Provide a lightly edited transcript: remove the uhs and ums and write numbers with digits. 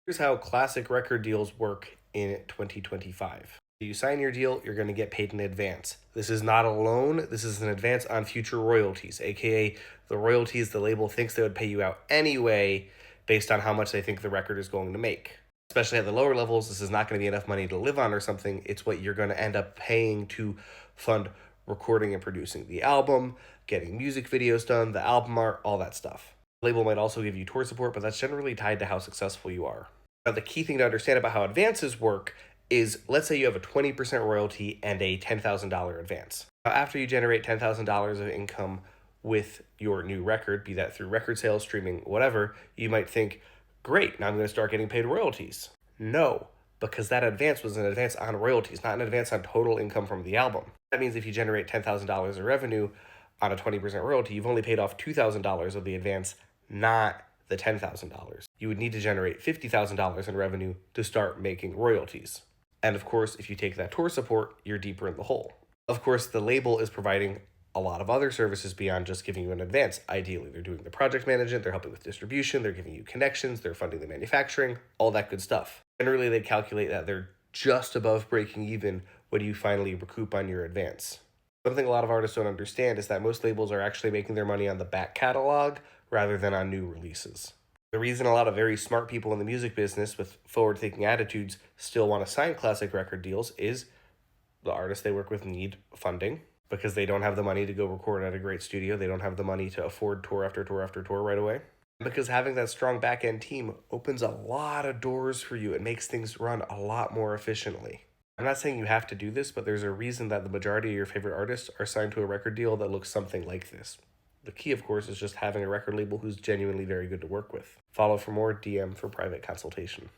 Here's how classic record deals work in 2025. You sign your deal, you're going to get paid in advance. This is not a loan, this is an advance on future royalties, aka the royalties the label thinks they would pay you out anyway based on how much they think the record is going to make. Especially at the lower levels, this is not going to be enough money to live on or something. It's what you're going to end up paying to fund recording and producing the album, getting music videos done, the album art, all that stuff. The label might also give you tour support, but that's generally tied to how successful you are. Now, the key thing to understand about how advances work is, let's say you have a 20% royalty and a $10,000 advance. Now, after you generate $10,000 of income with your new record, be that through record sales, streaming, whatever, you might think, great, now I'm going to start getting paid royalties. No, because that advance was an advance on royalties, not an advance on total income from the album. That means if you generate $10,000 of revenue on a 20% royalty, you've only paid off $2,000 of the advance, not the $10,000. You would need to generate $50,000 in revenue to start making royalties. And of course, if you take that tour support, you're deeper in the hole. Of course, the label is providing a lot of other services beyond just giving you an advance. Ideally, they're doing the project management, they're helping with distribution, they're giving you connections, they're funding the manufacturing, all that good stuff. Generally, they calculate that they're just above breaking even when you finally recoup on your advance. Something a lot of artists don't understand is that most labels are actually making their money on the back catalog rather than on new releases. The reason a lot of very smart people in the music business with forward thinking attitudes still want to sign classic record deals is the artists they work with need funding because they don't have the money to go record at a great studio. They don't have the money to afford tour after tour after tour right away. Because having that strong back end team opens a lot of doors for you. It makes things run a lot more efficiently. I'm not saying you have to do this, but there's a reason that the majority of your favorite artists are signed to a record deal that looks something like this. The key, of course, is just having a record label who's genuinely very good to work with. Follow for more, DM for private consultation.